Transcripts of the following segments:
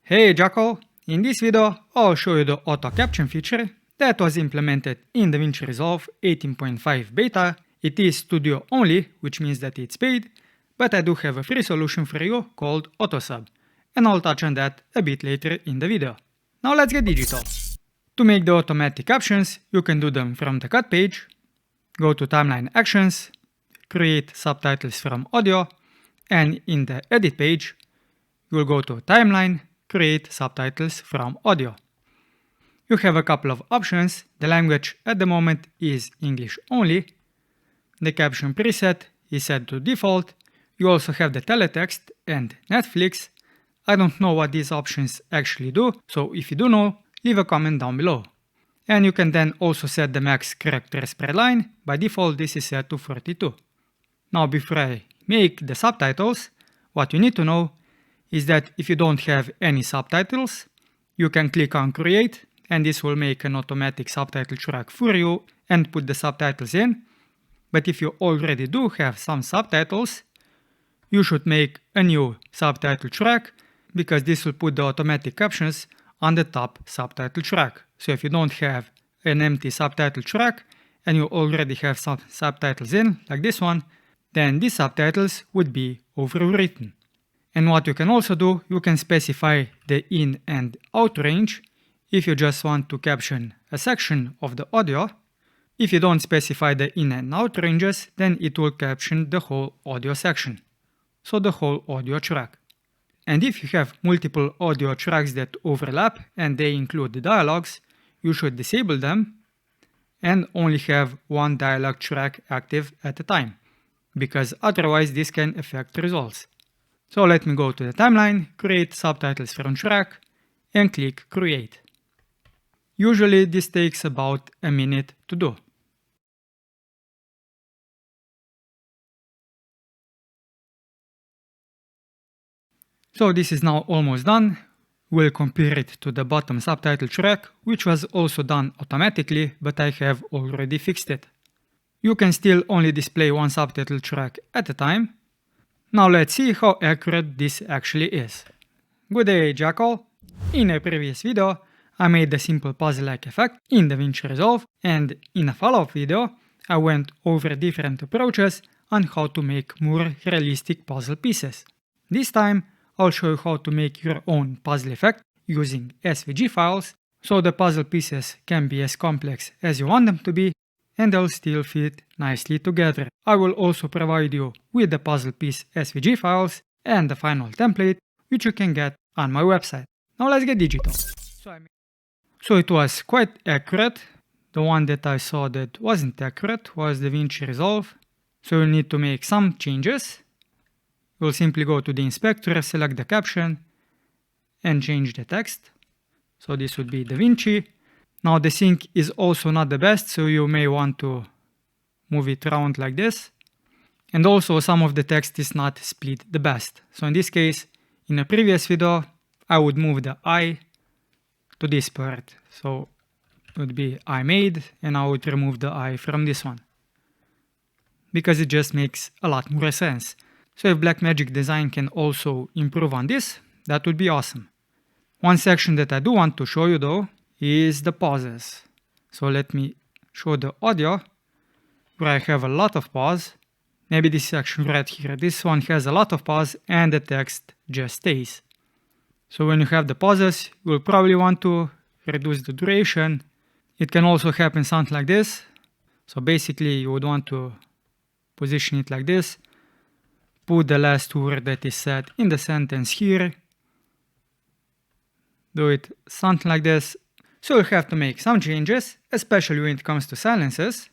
Hey Jackal! In this video, I'll show you the auto caption feature that was implemented in DaVinci Resolve 18.5 beta. It is studio only, which means that it's paid, but I do have a free solution for you called Autosub, and I'll touch on that a bit later in the video. Now let's get digital. To make the automatic captions, you can do them from the cut page, go to timeline actions, create subtitles from audio, and in the edit page, you'll go to timeline, create subtitles from audio. You have a couple of options. The language at the moment is English only. The caption preset is set to default. You also have the teletext and Netflix. I don't know what these options actually do, so if you do know, leave a comment down below. And you can then also set the max characters per line. By default, this is set to 42. Now before I make the subtitles, what you need to know is that if you don't have any subtitles, you can click on create and this will make an automatic subtitle track for you and put the subtitles in. But if you already do have some subtitles, you should make a new subtitle track because this will put the automatic captions on the top subtitle track. So if you don't have an empty subtitle track and you already have some subtitles in, like this one, then these subtitles would be overwritten. And what you can also do, you can specify the in and out range if you just want to caption a section of the audio. If you don't specify the in and out ranges, then it will caption the whole audio section, so the whole audio track. And if you have multiple audio tracks that overlap and they include the dialogues, you should disable them and only have one dialogue track active at a time, because otherwise this can affect results. So let me go to the timeline, create subtitles from track, and click create. Usually this takes about a minute to do. So this is now almost done. We'll compare it to the bottom subtitle track, which was also done automatically, but I have already fixed it. You can still only display one subtitle track at a time. Now let's see how accurate this actually is. Good day, Jackal! In a previous video, I made a simple puzzle-like effect in DaVinci Resolve, and in a follow-up video, I went over different approaches on how to make more realistic puzzle pieces. This time, I'll show you how to make your own puzzle effect using SVG files, so the puzzle pieces can be as complex as you want them to be, and they'll still fit nicely together. I will also provide you with the puzzle piece SVG files and the final template, which you can get on my website. Now let's get digital. So it was quite accurate. The one that I saw that wasn't accurate was DaVinci Resolve. So you'll need to make some changes. You'll simply go to the inspector, select the caption, and change the text. So this would be DaVinci. Now the sync is also not the best, so you may want to move it around like this. And also some of the text is not split the best. So in this case, in a previous video, I would move the I to this part. So it would be I made, and I would remove the I from this one, because it just makes a lot more sense. So if Blackmagic Design can also improve on this, that would be awesome. One section that I do want to show you though is the pauses. So let me show the audio where I have a lot of pause. Maybe this section right here. This one has a lot of pause and the text just stays. So when you have the pauses, you'll probably want to reduce the duration. It can also happen something like this. So basically you would want to position it like this. Put the last word that is said in the sentence here. Do it something like this. So you have to make some changes, especially when it comes to silences,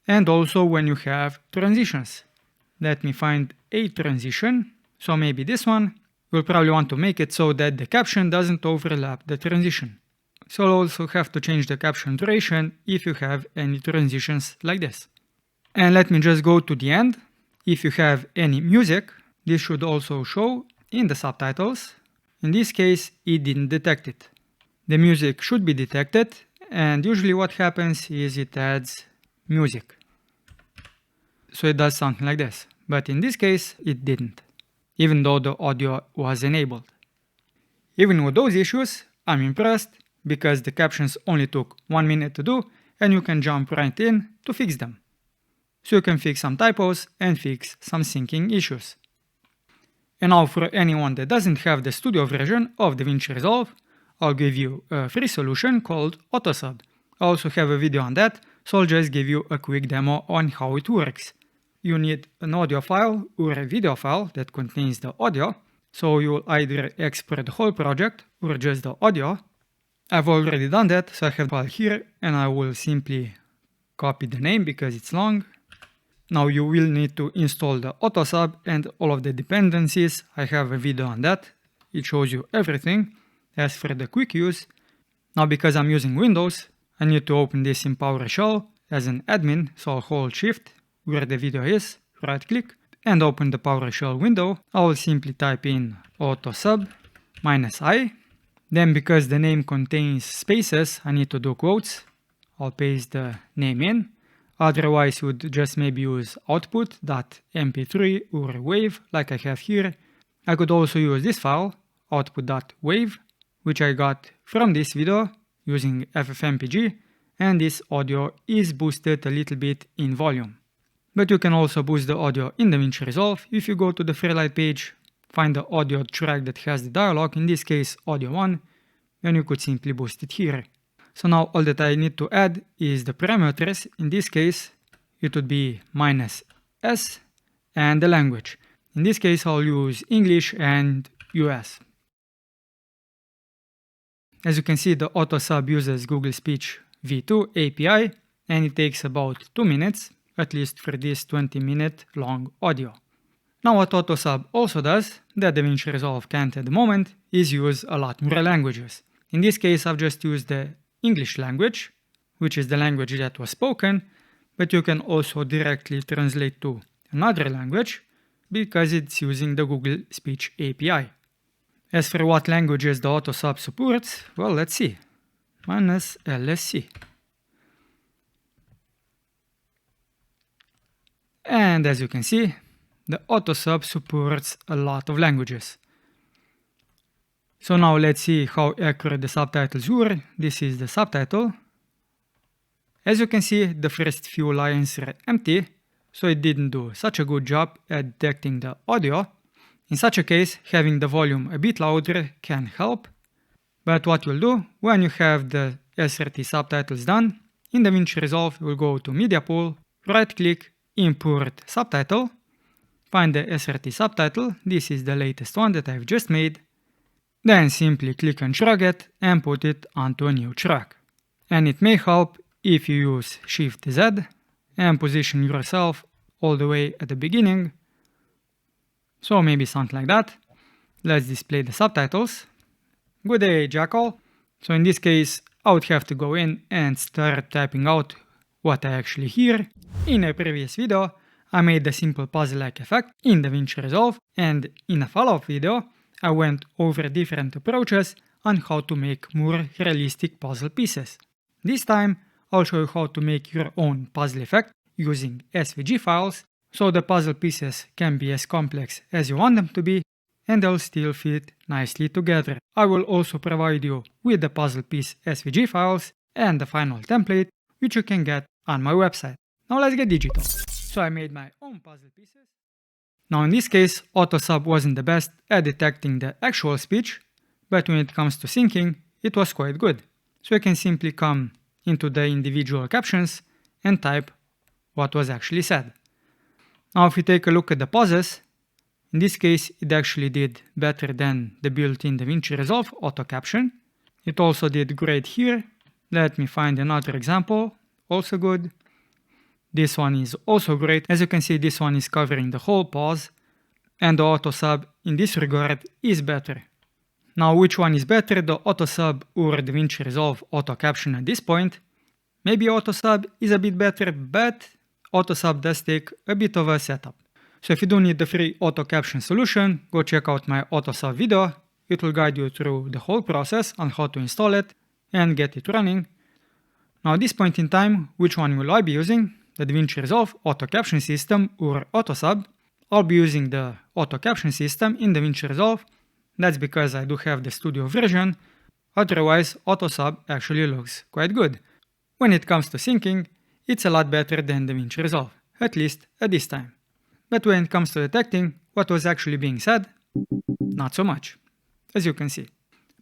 and also when you have transitions. Let me find a transition. So maybe this one. You'll probably want to make it so that the caption doesn't overlap the transition. So you'll also have to change the caption duration if you have any transitions like this. And let me just go to the end. If you have any music, this should also show in the subtitles. In this case, it didn't detect it. The music should be detected, and usually what happens is it adds music. So it does something like this, but in this case it didn't, even though the audio was enabled. Even with those issues, I'm impressed because the captions only took 1 minute to do and you can jump right in to fix them. So you can fix some typos and fix some syncing issues. And now for anyone that doesn't have the studio version of DaVinci Resolve, I'll give you a free solution called Autosub. I also have a video on that, so I'll just give you a quick demo on how it works. You need an audio file or a video file that contains the audio, so you'll either export the whole project or just the audio. I've already done that, so I have the file here and I will simply copy the name because it's long. Now you will need to install the Autosub and all of the dependencies. I have a video on that. It shows you everything. As for the quick use, now because I'm using Windows, I need to open this in PowerShell as an admin, so I'll hold Shift where the video is, right click, and open the PowerShell window. I will simply type in Autosub -i. Then because the name contains spaces, I need to do quotes. I'll paste the name in. Otherwise, you would just maybe use output.mp3 or wave like I have here. I could also use this file, output.wave, which I got from this video using FFmpeg, and this audio is boosted a little bit in volume. But you can also boost the audio in DaVinci Resolve. If you go to the Fairlight page, find the audio track that has the dialog, in this case audio 1, and you could simply boost it here. So now all that I need to add is the parameters. In this case, it would be -s and the language. In this case, I'll use English and US. As you can see, the Autosub uses Google Speech v2 API and it takes about 2 minutes, at least for this 20-minute long audio. Now what Autosub also does, that DaVinci Resolve can't at the moment, is use a lot more languages. In this case, I've just used the English language, which is the language that was spoken, but you can also directly translate to another language because it's using the Google Speech API. As for what languages the Autosub supports, well, let's see. -lsc. And as you can see, the Autosub supports a lot of languages. So now let's see how accurate the subtitles were. This is the subtitle. As you can see, the first few lines are empty, so it didn't do such a good job at detecting the audio. In such a case, having the volume a bit louder can help. But what you'll do, when you have the SRT subtitles done, in DaVinci Resolve you'll go to Media Pool, right click, Import Subtitle, find the SRT subtitle, this is the latest one that I've just made, then simply click and drag it and put it onto a new track. And it may help if you use Shift-Z and position yourself all the way at the beginning. So maybe something like that. Let's display the subtitles. Good day, Jackal. So in this case, I would have to go in and start typing out what I actually hear. In a previous video, I made a simple puzzle-like effect in DaVinci Resolve, and in a follow-up video, I went over different approaches on how to make more realistic puzzle pieces. This time, I'll show you how to make your own puzzle effect using SVG files, so the puzzle pieces can be as complex as you want them to be, and they'll still fit nicely together. I will also provide you with the puzzle piece SVG files and the final template, which you can get on my website. Now let's get digital. So I made my own puzzle pieces. Now in this case, Autosub wasn't the best at detecting the actual speech, but when it comes to syncing, it was quite good. So you can simply come into the individual captions and type what was actually said. Now if we take a look at the pauses, in this case it actually did better than the built-in DaVinci Resolve auto caption. It also did great here. Let me find another example, also good. This one is also great. As you can see, this one is covering the whole pause, and the Autosub in this regard is better. Now which one is better, the Autosub or DaVinci Resolve auto caption at this point? Maybe Autosub is a bit better, but Autosub does take a bit of a setup. So if you do need the free auto caption solution, go check out my Autosub video. It will guide you through the whole process on how to install it and get it running. Now at this point in time, which one will I be using? The DaVinci Resolve Auto Caption System or Autosub. I'll be using the Auto Caption System in DaVinci Resolve. That's because I do have the studio version, otherwise Autosub actually looks quite good. When it comes to syncing, it's a lot better than DaVinci Resolve, at least at this time. But when it comes to detecting what was actually being said, not so much, as you can see.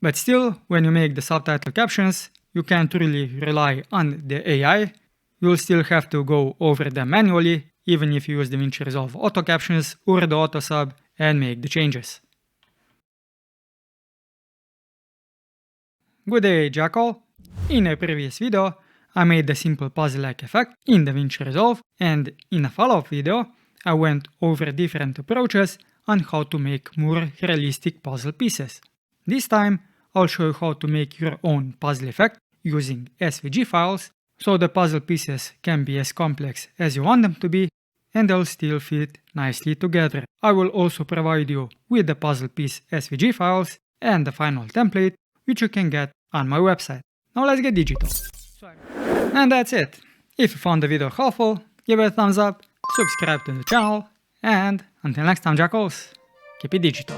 But still, when you make the subtitle captions, you can't really rely on the AI. You'll still have to go over them manually, even if you use DaVinci Resolve Auto Captions or the Autosub and make the changes. Good day, Jackal! In a previous video, I made a simple puzzle-like effect in DaVinci Resolve, and in a follow-up video, I went over different approaches on how to make more realistic puzzle pieces. This time, I'll show you how to make your own puzzle effect using SVG files, so the puzzle pieces can be as complex as you want them to be, and they'll still fit nicely together. I will also provide you with the puzzle piece SVG files and the final template, which you can get on my website. Now let's get digital. And that's it. If you found the video helpful, give it a thumbs up, subscribe to the channel, and until next time, Jackals, keep it digital.